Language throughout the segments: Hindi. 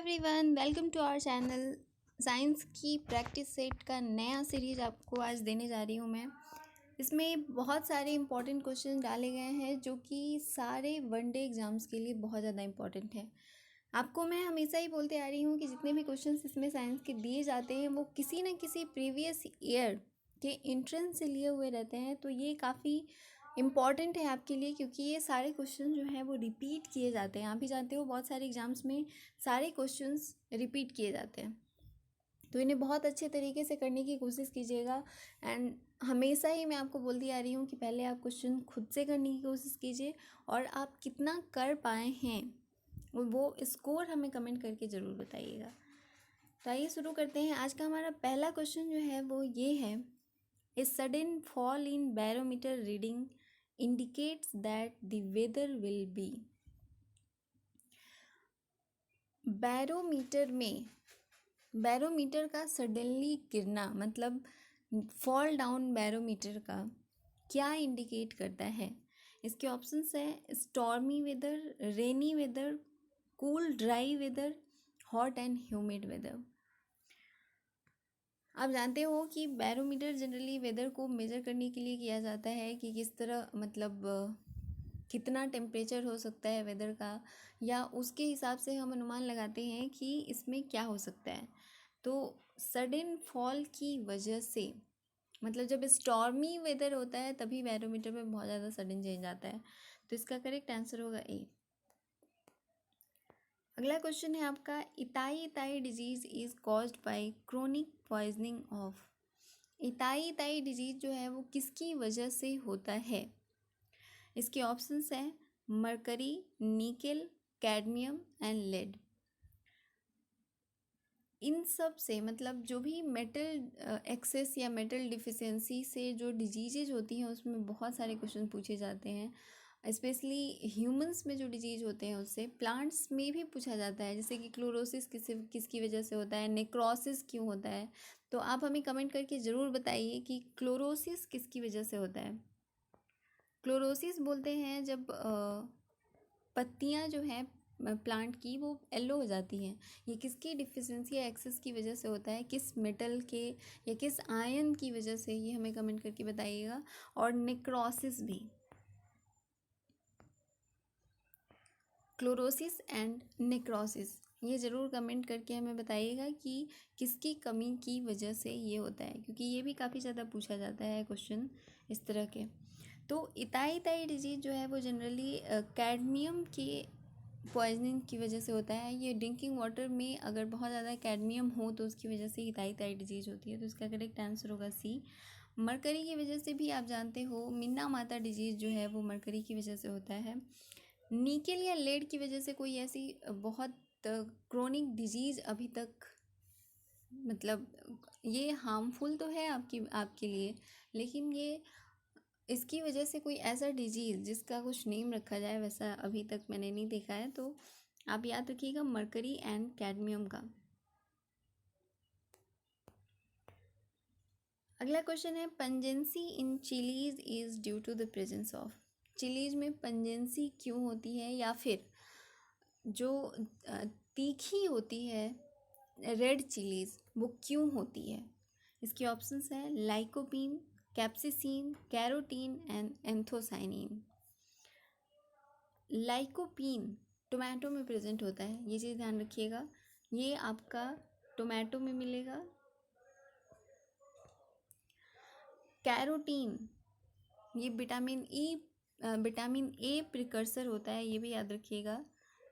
Everyone, welcome to our channel. Science की प्रैक्टिस सेट का नया सीरीज आपको आज देने जा रही हूँ मैं। इसमें बहुत सारे इंपॉर्टेंट क्वेश्चन डाले गए हैं जो कि सारे वनडे एग्ज़ाम्स के लिए बहुत ज़्यादा इंपॉर्टेंट है। आपको मैं हमेशा ही बोलते आ रही हूँ कि जितने भी क्वेश्चंस इसमें साइंस के दिए जाते हैं वो किसी न किसी प्रीवियस ईयर के एंट्रेंस से लिए हुए रहते हैं। तो ये काफ़ी इम्पॉर्टेंट है आपके लिए, क्योंकि ये सारे क्वेश्चन जो हैं वो रिपीट किए जाते हैं। आप भी जानते हो बहुत सारे एग्जाम्स में सारे क्वेश्चंस रिपीट किए जाते हैं, तो इन्हें बहुत अच्छे तरीके से करने की कोशिश कीजिएगा। एंड हमेशा ही मैं आपको बोलती आ रही हूँ कि पहले आप क्वेश्चन खुद से करने की कोशिश कीजिए और आप कितना कर पाए हैं वो स्कोर हमें कमेंट करके ज़रूर बताइएगा। तो आइए शुरू करते हैं। आज का हमारा पहला क्वेश्चन जो है वो ये है, a sudden fall in barometer reading indicates that the weather will be। Barometer का सडनली गिरना मतलब फॉल डाउन बैरोमीटर का क्या इंडिकेट करता है। इसके ऑप्शंस है stormy weather, rainy weather, cool dry weather, hot and humid weather. आप जानते हो कि बैरोमीटर जनरली वेदर को मेज़र करने के लिए किया जाता है कि किस तरह मतलब कितना टेम्परेचर हो सकता है वेदर का, या उसके हिसाब से हम अनुमान लगाते हैं कि इसमें क्या हो सकता है। तो सडन फॉल की वजह से मतलब जब स्टॉर्मी वेदर होता है तभी बैरोमीटर में बहुत ज़्यादा सडन चेंज आता है। तो इसका करेक्ट आंसर होगा ए। अगला क्वेश्चन है आपका, इताई इताई disease is caused by chronic poisoning of. इताई इताई disease जो है वो किसकी वजह से होता है। इसके ऑप्शंस हैं mercury, nickel, cadmium and lead. इन सब से मतलब जो भी मेटल एक्सेस या मेटल डिफिशियंसी से जो डिजीजेज होती हैं उसमें बहुत सारे क्वेश्चन पूछे जाते हैं। स्पेशली ह्यूमंस में जो डिजीज होते हैं उससे, प्लांट्स में भी पूछा जाता है, जैसे कि क्लोरोसिस किसकी वजह से होता है, नेक्रोसिस क्यों होता है। तो आप हमें कमेंट करके ज़रूर बताइए कि क्लोरोसिस किसकी वजह से होता है। क्लोरोसिस बोलते हैं जब पत्तियां जो हैं प्लांट की वो येलो हो जाती हैं। ये किसकी डिफिशियंसी या एक्सेस की वजह से होता है, किस मेटल के या किस आयन की वजह से, ये हमें कमेंट करके बताइएगा। और नेक्रोसिस भी, क्लोरोसिस एंड नेक्रोसिस, ये ज़रूर कमेंट करके हमें बताइएगा कि किसकी कमी की वजह से ये होता है, क्योंकि ये भी काफ़ी ज़्यादा पूछा जाता है क्वेश्चन इस तरह के। तो इताई इताई डिजीज़ जो है वो जनरली कैडमियम के पॉइजनिंग की वजह से होता है। ये ड्रिंकिंग वाटर में अगर बहुत ज़्यादा कैडमियम हो तो उसकी वजह से इताई इताई डिजीज़ होती है। तो इसका करेक्ट आंसर होगा सी। मरकरी की वजह से भी आप जानते हो मिन्ना माता डिजीज़ जो है वो मरकरी की वजह से होता है। निकेल या लेड की वजह से कोई ऐसी बहुत क्रोनिक डिजीज़ अभी तक मतलब ये हार्मफुल तो है आपके लिए, लेकिन ये इसकी वजह से कोई ऐसा डिजीज़ जिसका कुछ नेम रखा जाए वैसा अभी तक मैंने नहीं देखा है। तो आप याद रखिएगा मरकरी एंड कैडमियम का। अगला क्वेश्चन है, pungency in chillies is due to the presence of. Chillies में पंजेंसी क्यों होती है, या फिर जो तीखी होती है रेड चिलीज वो क्यों होती है। इसके ऑप्शंस हैं lycopene, capsaicin, carotene and anthocyanin. Lycopene tomato में प्रेजेंट होता है, ये चीज़ ध्यान रखिएगा। ये आपका टोमेटो में मिलेगा। कैरोटीन ये विटामिन ए प्रिकर्सर होता है, ये भी याद रखिएगा,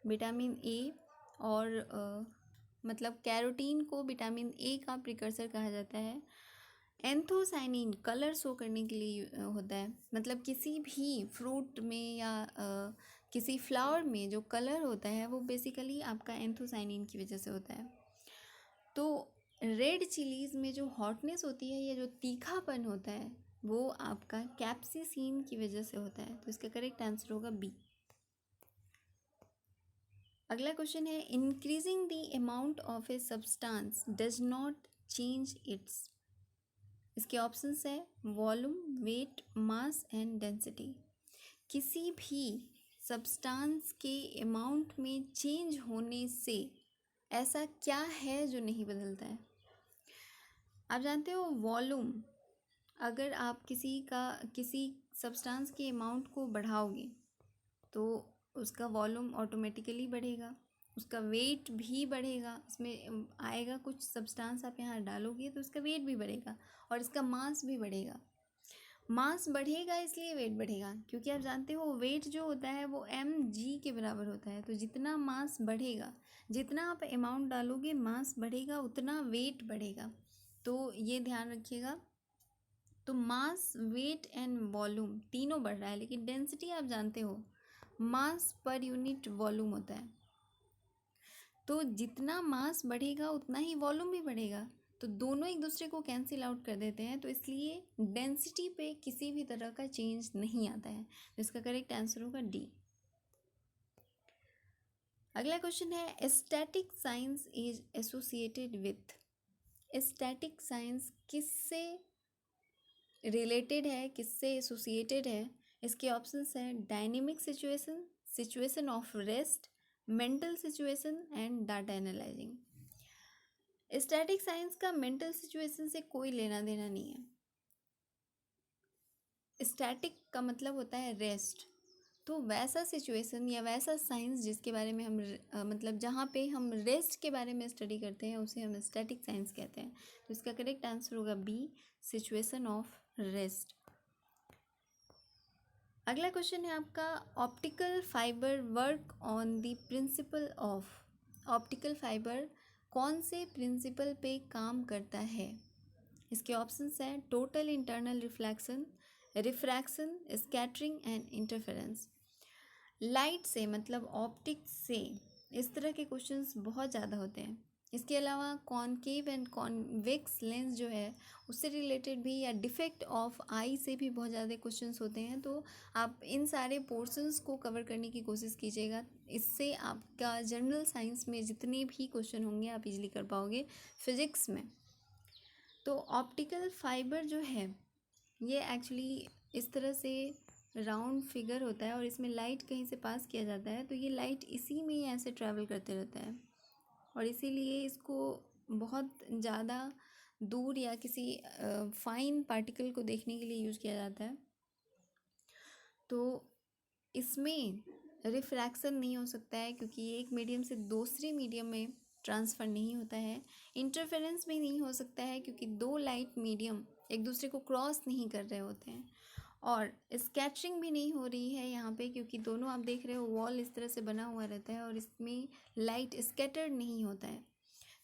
विटामिन ए। और मतलब कैरोटीन को विटामिन ए का प्रिकर्सर कहा जाता है। एंथोसाइनिन कलर शो करने के लिए होता है, मतलब किसी भी फ्रूट में या किसी फ्लावर में जो कलर होता है वो बेसिकली आपका एंथोसाइनिन की वजह से होता है। तो रेड चिलीज़ में जो हॉटनेस होती है या जो तीखापन होता है वो आपका कैप्सिसिन की वजह से होता है। तो इसका करेक्ट आंसर होगा बी। अगला क्वेश्चन है, increasing the amount of a substance does not change its. इसके ऑप्शंस है volume, weight, mass and density. किसी भी सब्सटेंस के अमाउंट में चेंज होने से ऐसा क्या है जो नहीं बदलता है? आप जानते हो वॉल्यूम, अगर आप किसी सब्सटेंस के अमाउंट को बढ़ाओगे तो उसका वॉल्यूम ऑटोमेटिकली बढ़ेगा, उसका वेट भी बढ़ेगा। इसमें आएगा कुछ सब्सटेंस आप यहाँ डालोगे तो उसका वेट भी बढ़ेगा और इसका मास भी बढ़ेगा। मास बढ़ेगा इसलिए वेट बढ़ेगा, क्योंकि आप जानते हो वेट जो होता है वो mg के बराबर होता है। तो जितना मास बढ़ेगा, जितना आप अमाउंट डालोगे मास बढ़ेगा, उतना वेट बढ़ेगा। तो ये ध्यान रखिएगा। तो मास, वेट एंड वॉल्यूम तीनों बढ़ रहा है, लेकिन डेंसिटी आप जानते हो मास पर यूनिट वॉल्यूम होता है। तो जितना मास बढ़ेगा उतना ही वॉल्यूम भी बढ़ेगा, तो दोनों एक दूसरे को कैंसिल आउट कर देते हैं। तो इसलिए डेंसिटी पे किसी भी तरह का चेंज नहीं आता है। तो इसका करेक्ट आंसर होगा डी। अगला क्वेश्चन है, static science is associated with. Static science किससे रिलेटेड है, किससे एसोसिएटेड है? इसके ऑप्शंस हैं dynamic situation, situation of rest, mental situation and data analysing. Static science का मेंटल सिचुएशन से कोई लेना देना नहीं है। स्टैटिक का मतलब होता है रेस्ट। तो वैसा सिचुएशन या वैसा साइंस जिसके बारे में हम मतलब जहाँ पे हम रेस्ट के बारे में स्टडी करते हैं उसे हम स्टैटिक साइंस कहते हैं। तो इसका करेक्ट आंसर होगा बी, सिचुएशन ऑफ रेस्ट। अगला क्वेश्चन है आपका, optical fibre work on the principle of. Optical fibre कौन से प्रिंसिपल पे काम करता है? इसके ऑप्शंस हैं total internal reflection, refraction, scattering and interference. Light से मतलब ऑप्टिक्स से इस तरह के क्वेश्चंस बहुत ज़्यादा होते हैं। इसके अलावा कॉनकेव एंड कॉन्वेक्स लेंस जो है उससे रिलेटेड भी, या डिफेक्ट ऑफ आई से भी बहुत ज़्यादा क्वेश्चंस होते हैं। तो आप इन सारे पोर्शंस को कवर करने की कोशिश कीजिएगा, इससे आपका जनरल साइंस में जितने भी क्वेश्चन होंगे आप इजीली कर पाओगे फिजिक्स में। तो ऑप्टिकल फाइबर जो है ये एक्चुअली इस तरह से राउंड फिगर होता है और इसमें लाइट कहीं से पास किया जाता है, तो ये लाइट इसी में ही ऐसे ट्रैवल करते रहता है और इसीलिए इसको बहुत ज़्यादा दूर या किसी फाइन पार्टिकल को देखने के लिए यूज़ किया जाता है। तो इसमें रिफ्रैक्शन नहीं हो सकता है क्योंकि ये एक मीडियम से दूसरे मीडियम में ट्रांसफ़र नहीं होता है। इंटरफेरेंस भी नहीं हो सकता है क्योंकि दो लाइट मीडियम एक दूसरे को क्रॉस नहीं कर रहे होते हैं। और स्कैटरिंग भी नहीं हो रही है यहाँ पे क्योंकि दोनों आप देख रहे हो वॉल इस तरह से बना हुआ रहता है और इसमें लाइट स्कैटर्ड नहीं होता है।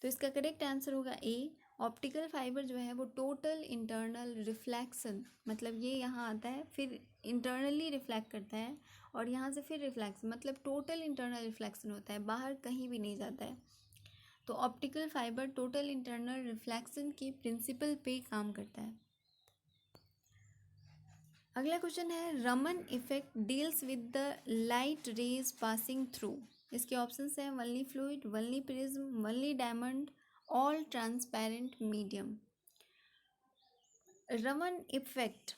तो इसका करेक्ट आंसर होगा ए। ऑप्टिकल फाइबर जो है वो टोटल इंटरनल रिफ्लेक्शन, मतलब ये यहाँ आता है फिर इंटरनली रिफ्लेक्ट करता है और यहाँ से फिर रिफ्लेक्शन, मतलब टोटल इंटरनल रिफ्लेक्शन होता है, बाहर कहीं भी नहीं जाता है। तो optical fibre total internal reflection के प्रिंसिपल पे काम करता है। अगला क्वेश्चन है, Raman effect deals with the light rays passing through. इसके ऑप्शंस हैं only fluid, only prism, only diamond, all transparent medium. Raman effect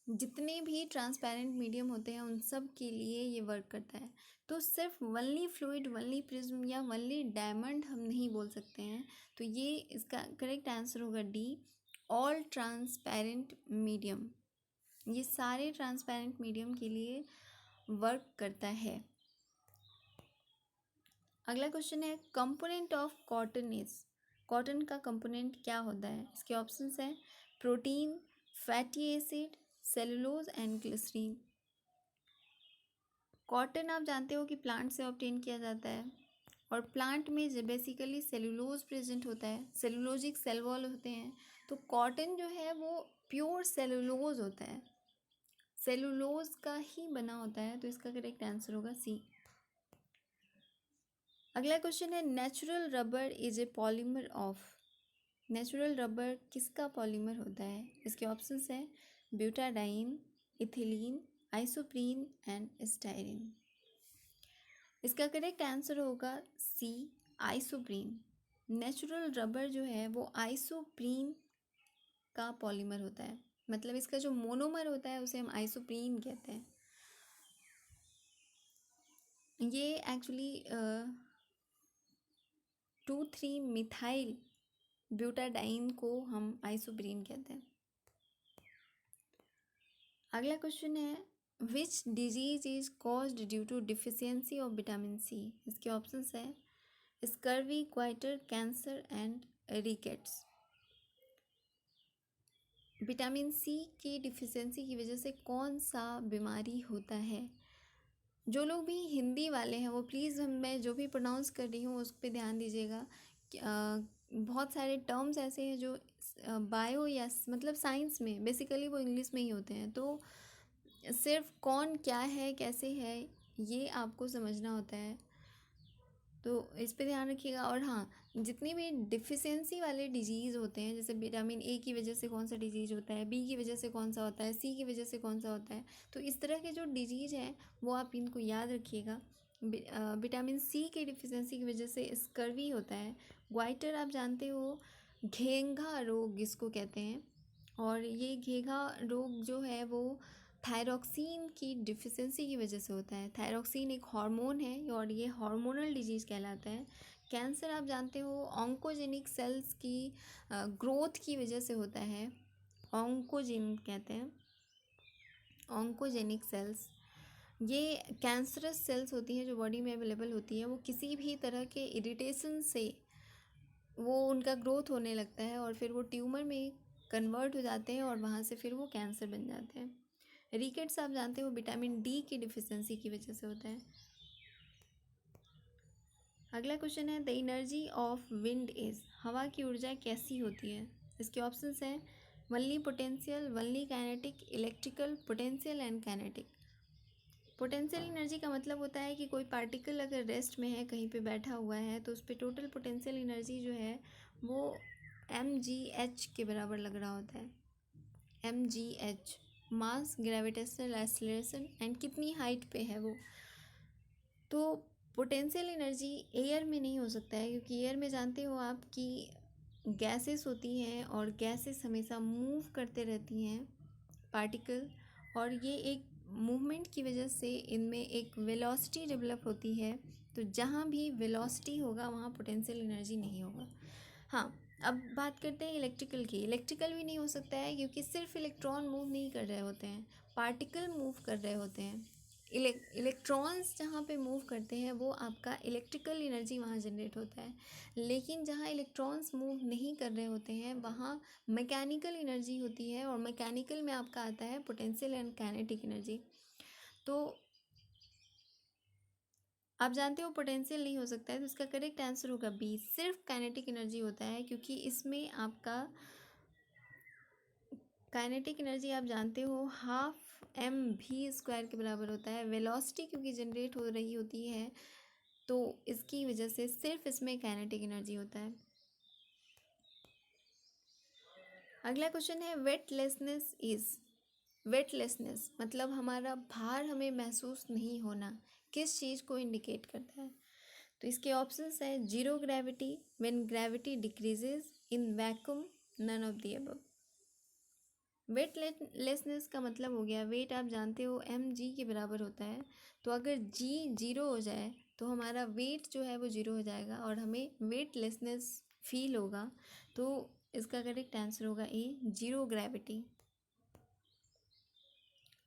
जितने भी ट्रांसपेरेंट मीडियम होते हैं उन सब के लिए ये वर्क करता है। तो सिर्फ वनली फ्लूइड, वनली प्रिज्म या वनली डायमंड हम नहीं बोल सकते हैं। तो ये इसका करेक्ट आंसर होगा डी, ऑल ट्रांसपेरेंट मीडियम। ये सारे ट्रांसपेरेंट मीडियम के लिए वर्क करता है। अगला क्वेश्चन है, component of cotton is. Cotton का कंपोनेंट क्या होता है? इसके ऑप्शंस हैं protein, fatty acid, cellulose and glycerine. Cotton आप जानते हो कि प्लांट से ऑब्टेन किया जाता है और प्लांट में जब बेसिकली सेलुलोज प्रेजेंट होता है, सेलुलोजिक सेल वॉल होते हैं। तो कॉटन जो है वो प्योर सेलुलोज होता है, सेलुलोज का ही बना होता है। तो इसका करेक्ट आंसर होगा सी। अगला क्वेश्चन है, natural rubber is a polymer of. Natural rubber किसका पॉलीमर होता है? इसके ऑप्शंस हैं butadiene, ethylene, isoprene and styrene. इसका करेक्ट आंसर होगा सी, आइसोप्रीन। नेचुरल रबर जो है वो आइसोप्रीन का पॉलीमर होता है, मतलब इसका जो मोनोमर होता है उसे हम आइसोप्रीन कहते हैं। ये एक्चुअली 2,3-मिथाइल ब्यूटाडाइन को हम आइसोप्रीन कहते हैं। अगला क्वेश्चन है which disease is caused due to deficiency of vitamin C. इसके ऑप्शंस है scurvy, goitre, cancer and rickets. Vitamin C की डिफिशियंसी की वजह से कौन सा बीमारी होता है? जो लोग भी हिंदी वाले हैं वो प्लीज़ मैं जो भी प्रोनाउंस कर रही हूँ उस पर ध्यान दीजिएगा। बहुत सारे टर्म्स ऐसे हैं जो बायो या मतलब साइंस में बेसिकली वो इंग्लिश में ही होते हैं, तो सिर्फ कौन क्या है कैसे है ये आपको समझना होता है, तो इस पे ध्यान रखिएगा। और हाँ, जितनी भी डिफिशियंसी वाले डिजीज़ होते हैं, जैसे विटामिन ए की वजह से कौन सा डिजीज़ होता है, बी की वजह से कौन सा होता है, सी की वजह से कौन सा होता है, तो इस तरह के जो डिजीज़ हैं वो आप इनको याद रखिएगा। विटामिन सी की डिफिशियंसी की वजह से स्कर्वी होता है। ग्वाइटर आप जानते हो घेंघा रोग इसको कहते हैं, और ये घेंघा रोग जो है वो थायरॉक्सिन की डिफिशियंसी की वजह से होता है। थायरॉक्सिन एक हार्मोन है और ये हार्मोनल डिजीज़ कहलाता है। कैंसर आप जानते हो ऑन्कोजेनिक सेल्स की ग्रोथ की वजह से होता है, ऑन्कोजिन कहते हैं, ऑन्कोजेनिक सेल्स। ये कैंसरस सेल्स होती हैं जो बॉडी में अवेलेबल होती है, वो किसी भी तरह के इरिटेशन से वो उनका ग्रोथ होने लगता है और फिर वो ट्यूमर में कन्वर्ट हो जाते हैं और वहाँ से फिर वो कैंसर बन जाते हैं। रिकेट्स आप जानते हो विटामिन डी की डिफिशियंसी की वजह से होता है। अगला क्वेश्चन है the energy of wind is. हवा की ऊर्जा कैसी होती है? इसके ऑप्शंस हैं only potential, only kinetic, electrical, potential and kinetic. Potential energy का मतलब होता है कि कोई पार्टिकल अगर रेस्ट में है, कहीं पे बैठा हुआ है, तो उस पर टोटल पोटेंशियल एनर्जी जो है वो mgh के बराबर लग रहा होता है। mgh mass gravitational acceleration and कितनी हाइट पे है वो। तो पोटेंशियल एनर्जी एयर में नहीं हो सकता है, क्योंकि एयर में जानते हो आप कि गैसेस होती हैं और गैसेस हमेशा मूव करते रहती हैं पार्टिकल, और ये एक मूवमेंट की वजह से इनमें एक वेलोसिटी डेवलप होती है। तो जहाँ भी वेलोसिटी होगा वहाँ पोटेंशियल एनर्जी नहीं होगा। हाँ, अब बात करते हैं इलेक्ट्रिकल की। इलेक्ट्रिकल भी नहीं हो सकता है क्योंकि सिर्फ इलेक्ट्रॉन मूव नहीं कर रहे होते हैं, पार्टिकल मूव कर रहे होते हैं। इलेक्ट्रॉन्स जहाँ पे मूव करते हैं वो आपका इलेक्ट्रिकल एनर्जी वहाँ जनरेट होता है, लेकिन जहाँ इलेक्ट्रॉन्स मूव नहीं कर रहे होते हैं वहाँ मैकेनिकल एनर्जी होती है, और मैकेनिकल में आपका आता है पोटेंशियल एंड काइनेटिक एनर्जी। तो आप जानते हो पोटेंशियल नहीं हो सकता है, तो इसका करेक्ट आंसर होगा बी, सिर्फ काइनेटिक एनर्जी होता है, क्योंकि इसमें आपका काइनेटिक एनर्जी आप जानते हो हाफ एम भी स्क्वायर के बराबर होता है। वेलोसिटी क्योंकि जनरेट हो रही होती है तो इसकी वजह से सिर्फ इसमें काइनेटिक एनर्जी होता है। अगला क्वेश्चन है वेटलेसनेस इज। वेटलेसनेस मतलब हमारा भार हमें महसूस नहीं होना, किस चीज़ को इंडिकेट करता है? तो इसके ऑप्शंस है zero gravity, when gravity decreases, in vacuum, none of the above. Weightlessness का मतलब हो गया, वेट आप जानते हो mg के बराबर होता है, तो अगर g जीरो हो जाए तो हमारा वेट जो है वो जीरो हो जाएगा और हमें वेटलेसनेस फील होगा। तो इसका करेक्ट आंसर होगा ए, जीरो ग्रेविटी।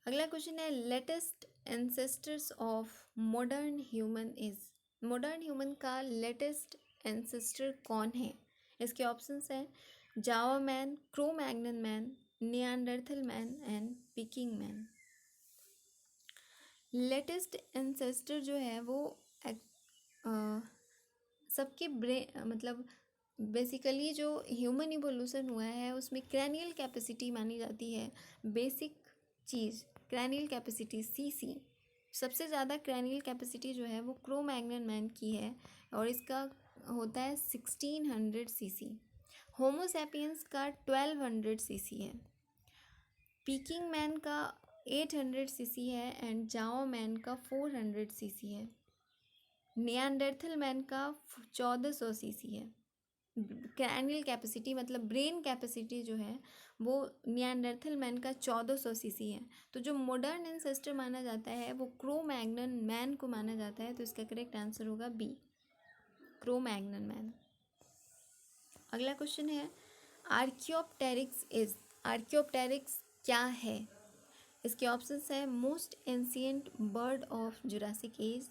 अगला क्वेश्चन है latest ancestors of modern human is. Modern human का लेटेस्ट एंसेस्टर कौन है? इसके ऑप्शंस हैं Java man, Cro Magnon man, Neanderthal man and Peking man. Latest ancestor जो है वो सबके मतलब बेसिकली जो ह्यूमन इवोल्यूशन हुआ है उसमें क्रैनियल कैपेसिटी मानी जाती है बेसिक चीज़। क्रैनियल कैपेसिटी सीसी, सबसे ज़्यादा क्रैनियल कैपेसिटी जो है वो क्रो मैग्नन मैन की है और इसका होता है 1600 सीसी। होमोसैपियंस का 1200 सीसी है। पीकिंग मैन का 800 सीसी है एंड जाओ मैन का 400 सीसी है। नियांडरथल मैन का 1400 सीसी है। क्रैनियल कैपेसिटी मतलब ब्रेन कैपेसिटी जो है वो नियांडरथल मैन का 1400 सीसी है। तो जो मॉडर्न एंसेस्टर माना जाता है वो क्रो मैग्नन मैन को माना जाता है, तो इसका करेक्ट आंसर होगा बी, क्रो मैग्नन मैन। अगला क्वेश्चन है आर्कियोप्टेरिक्स क्या है? इसके ऑप्शंस है most ancient bird of Jurassic age,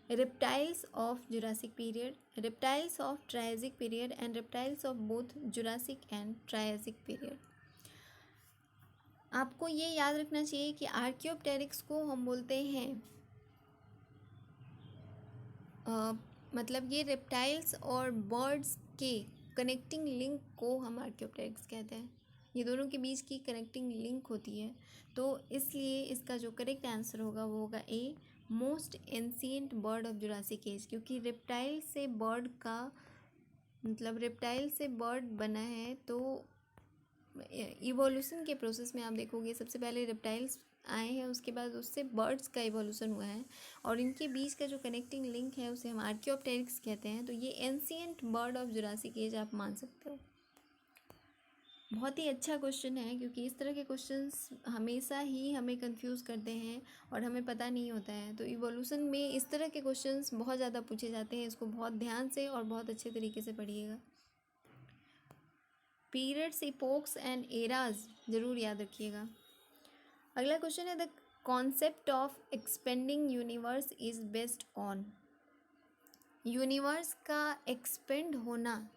reptiles of Jurassic period, reptiles of Triassic period and reptiles of both Jurassic and Triassic period. आपको ये याद रखना चाहिए कि आर्कियोप्टेरिक्स को हम बोलते हैं मतलब ये रेप्टाइल्स और बर्ड्स के कनेक्टिंग लिंक को हम आर्कियोप्टेरिक्स कहते हैं। ये दोनों के बीच की कनेक्टिंग लिंक होती है, तो इसलिए इसका जो करेक्ट आंसर होगा वो होगा A, most ancient bird of Jurassic age, क्योंकि रेप्टाइल से बर्ड का मतलब रेप्टाइल से बर्ड बना है। तो इवोल्यूशन के प्रोसेस में आप देखोगे सबसे पहले रेप्टाइल्स आए हैं, उसके बाद उससे बर्ड्स का इवोल्यूशन हुआ है और इनके बीच का जो कनेक्टिंग लिंक है उसे हम आर्कियोप्टेरिक्स कहते हैं। तो ये ancient bird of Jurassic age आप मान सकते हो। बहुत ही अच्छा क्वेश्चन है, क्योंकि इस तरह के क्वेश्चंस हमेशा ही हमें कंफ्यूज करते हैं और हमें पता नहीं होता है। तो इवोल्यूशन में इस तरह के क्वेश्चंस बहुत ज़्यादा पूछे जाते हैं, इसको बहुत ध्यान से और बहुत अच्छे तरीके से पढ़िएगा। पीरियड्स, इपोक्स एंड एराज ज़रूर याद रखिएगा। अगला क्वेश्चन है the concept of expanding universe is based on. Universe का एक्सपेंड होना,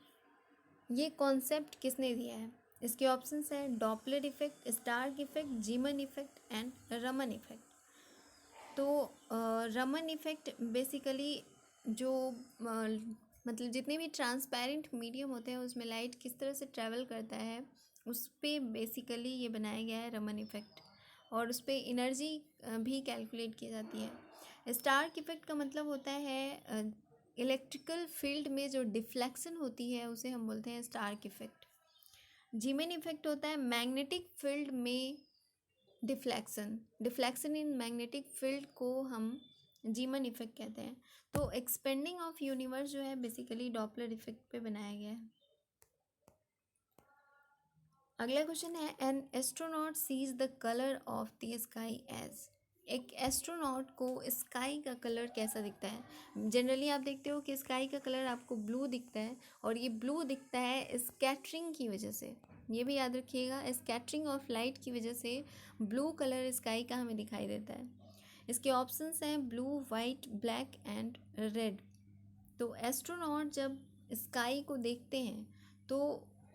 ये कॉन्सेप्ट किसने दिया है? इसके ऑप्शंस हैं Doppler effect, Stark effect, Zeeman effect and Raman effect. तो रमन इफेक्ट बेसिकली जो मतलब जितने भी ट्रांसपेरेंट मीडियम होते हैं उसमें लाइट किस तरह से ट्रैवल करता है उस पर बेसिकली ये बनाया गया है रमन इफेक्ट, और उस पर एनर्जी भी कैलकुलेट की जाती है। स्टार्क इफेक्ट का मतलब होता है इलेक्ट्रिकल फील्ड में जो डिफ्लेक्शन होती है उसे हम बोलते हैं स्टार्क इफेक्ट। जीमन इफेक्ट होता है मैग्नेटिक फील्ड में डिफ्लेक्शन इन मैग्नेटिक फील्ड को हम जीमन इफेक्ट कहते हैं। तो एक्सपेंडिंग ऑफ यूनिवर्स जो है बेसिकली डॉपलर इफेक्ट पे बनाया गया है। अगला क्वेश्चन है an astronaut sees the colour of the sky as. एक एस्ट्रोनॉट को स्काई का कलर कैसा दिखता है? जनरली आप देखते हो कि स्काई का कलर आपको ब्लू दिखता है, और ये ब्लू दिखता है स्कैटरिंग की वजह से। ये भी याद रखिएगा, स्कैटरिंग ऑफ लाइट की वजह से ब्लू कलर स्काई का हमें दिखाई देता है। इसके ऑप्शंस हैं blue, white, black and red. तो एस्ट्रोनॉट जब स्काई को देखते हैं तो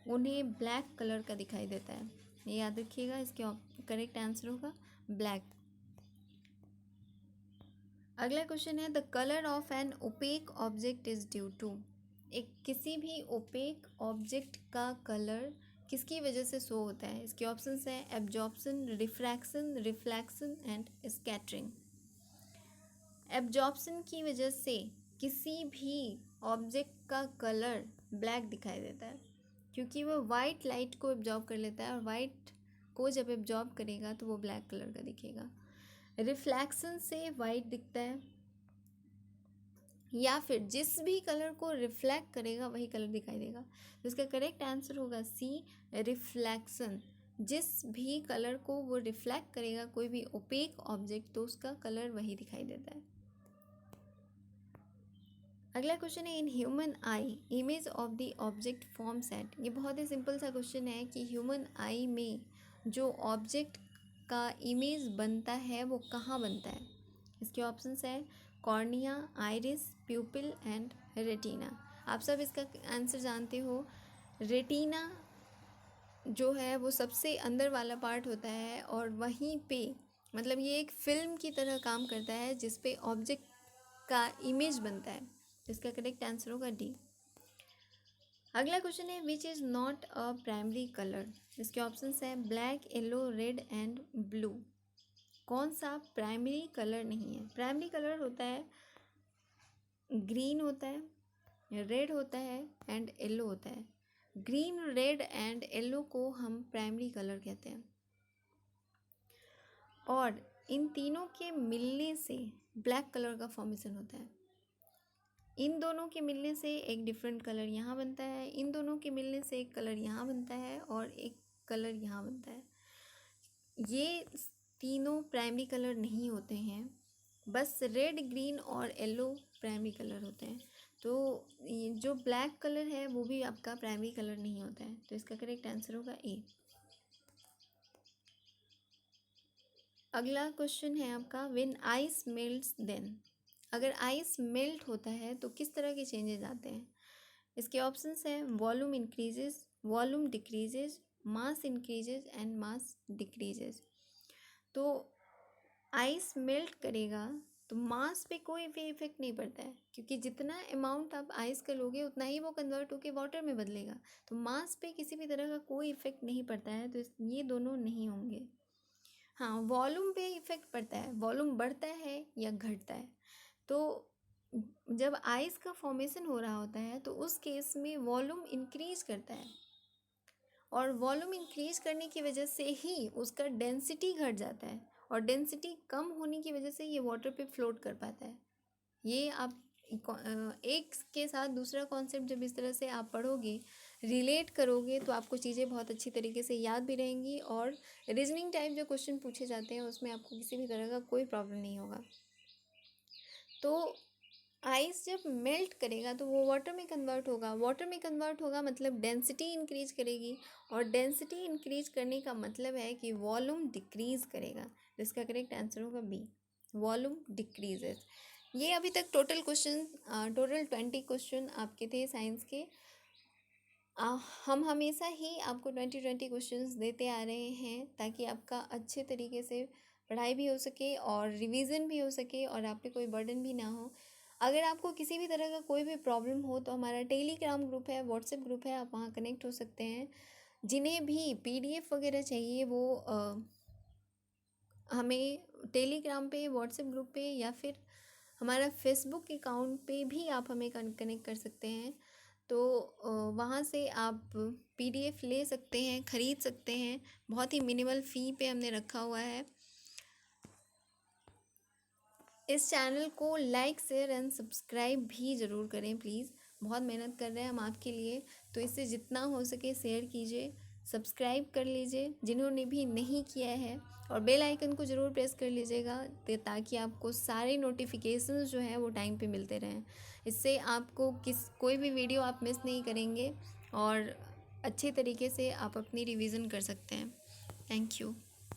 उन्हें ब्लैक कलर का दिखाई देता है, ये याद रखिएगा। इसके करेक्ट आंसर होगा ब्लैक। अगला क्वेश्चन है the colour of an opaque object is due to. एक किसी भी ओपेक ऑब्जेक्ट का कलर किसकी वजह से शो होता है? इसके ऑप्शंस हैं absorption, refraction, reflection and scattering. Absorption की वजह से किसी भी ऑब्जेक्ट का कलर ब्लैक दिखाई देता है, क्योंकि वो वाइट लाइट को एब्जॉर्ब कर लेता है, और वाइट को जब एब्जॉर्ब करेगा तो वो ब्लैक कलर का दिखेगा। रिफ्लेक्शन से वाइट दिखता है, या फिर जिस भी कलर को रिफ्लेक्ट करेगा वही कलर दिखाई देगा। तो इसका करेक्ट आंसर होगा सी, रिफ्लेक्शन। जिस भी कलर को वो रिफ्लेक्ट करेगा कोई भी ओपेक ऑब्जेक्ट, तो उसका कलर वही दिखाई देता है। अगला क्वेश्चन है in human eye image of the object forms at. ये बहुत ही सिंपल सा क्वेश्चन है कि ह्यूमन आई में जो ऑब्जेक्ट का इमेज बनता है वो कहाँ बनता है? इसके ऑप्शंस है कॉर्निया, आइरिस, प्यूपिल एंड रेटिना। आप सब इसका आंसर जानते हो। रेटिना जो है वो सबसे अंदर वाला पार्ट होता है, और वहीं पे मतलब ये एक फिल्म की तरह काम करता है जिस पे ऑब्जेक्ट का इमेज बनता है। इसका करेक्ट आंसर होगा डी। अगला क्वेश्चन है which is not a primary colour. इसके ऑप्शंस हैं black, yellow, red and blue. कौन सा प्राइमरी कलर नहीं है? प्राइमरी कलर होता है ग्रीन होता है, रेड होता है एंड येलो होता है। ग्रीन, रेड एंड येलो को हम प्राइमरी कलर कहते हैं, और इन तीनों के मिलने से ब्लैक कलर का फॉर्मेशन होता है। इन दोनों के मिलने से एक डिफरेंट कलर यहाँ बनता है, इन दोनों के मिलने से एक कलर यहाँ बनता है और एक कलर यहाँ बनता है। ये तीनों प्राइमरी कलर नहीं होते हैं, बस रेड, ग्रीन और येलो प्राइमरी कलर होते हैं। तो ये जो ब्लैक कलर है वो भी आपका प्राइमरी कलर नहीं होता है, तो इसका करेक्ट आंसर होगा ए। अगला क्वेश्चन है आपका, व्हेन आइस मेल्ट्स देन। अगर आइस मेल्ट होता है तो किस तरह के चेंजेस आते हैं? इसके ऑप्शंस हैं, volume increases, volume decreases, mass increases and mass decreases. तो आइस मेल्ट करेगा तो मास पे कोई भी इफेक्ट नहीं पड़ता है, क्योंकि जितना अमाउंट आप आइस का लोगे उतना ही वो कन्वर्ट होके वाटर में बदलेगा। तो मास पे किसी भी तरह का कोई इफेक्ट नहीं पड़ता है, तो ये दोनों नहीं होंगे। हाँ, वॉल्यूम पे इफेक्ट पड़ता है, वॉल्यूम बढ़ता है या घटता है। तो जब आइस का फॉर्मेशन हो रहा होता है तो उस केस में वॉल्यूम इंक्रीज करता है, और वॉल्यूम इंक्रीज करने की वजह से ही उसका डेंसिटी घट जाता है, और डेंसिटी कम होने की वजह से ये वाटर पे फ्लोट कर पाता है। ये आप एक के साथ दूसरा कॉन्सेप्ट जब इस तरह से आप पढ़ोगे, रिलेट करोगे, तो आपको चीज़ें बहुत अच्छी तरीके से याद भी रहेंगी, और रीजनिंग टाइप जो क्वेश्चन पूछे जाते हैं उसमें आपको किसी भी तरह का कोई प्रॉब्लम नहीं होगा। तो आइस जब मेल्ट करेगा तो वो वाटर में कन्वर्ट होगा, वाटर में कन्वर्ट होगा मतलब डेंसिटी इंक्रीज करेगी, और डेंसिटी इंक्रीज करने का मतलब है कि वॉल्यूम डिक्रीज करेगा। इसका करेक्ट आंसर होगा बी, वॉल्यूम डिक्रीजेस। ये अभी तक टोटल 20 क्वेश्चन आपके थे साइंस के। हम हमेशा ही आपको 20 क्वेश्चंस देते आ रहे हैं, ताकि आपका अच्छे तरीके से पढ़ाई भी हो सके और रिवीजन भी हो सके, और आप पे कोई बर्डन भी ना हो। अगर आपको किसी भी तरह का कोई भी प्रॉब्लम हो तो हमारा टेलीग्राम ग्रुप है, व्हाट्सएप ग्रुप है, आप वहाँ कनेक्ट हो सकते हैं। जिन्हें भी पीडीएफ वगैरह चाहिए वो हमें टेलीग्राम पे, व्हाट्सएप ग्रुप पे, या फिर हमारा फेसबुक अकाउंट पे भी आप हमें कनेक्ट कर सकते हैं। तो वहाँ से आप पीडीएफ ले सकते हैं, ख़रीद सकते हैं, बहुत ही मिनिमल फ़ी पे हमने रखा हुआ है। इस चैनल को लाइक, शेयर एंड सब्सक्राइब भी ज़रूर करें प्लीज़, बहुत मेहनत कर रहे हैं हम आपके लिए, तो इससे जितना हो सके शेयर कीजिए, सब्सक्राइब कर लीजिए जिन्होंने भी नहीं किया है, और बेल आइकन को ज़रूर प्रेस कर लीजिएगा, ताकि आपको सारे नोटिफिकेशंस जो हैं वो टाइम पे मिलते रहें। इससे आपको कोई भी वीडियो आप मिस नहीं करेंगे, और अच्छे तरीके से आप अपनी रिवीजन कर सकते हैं। Thank you.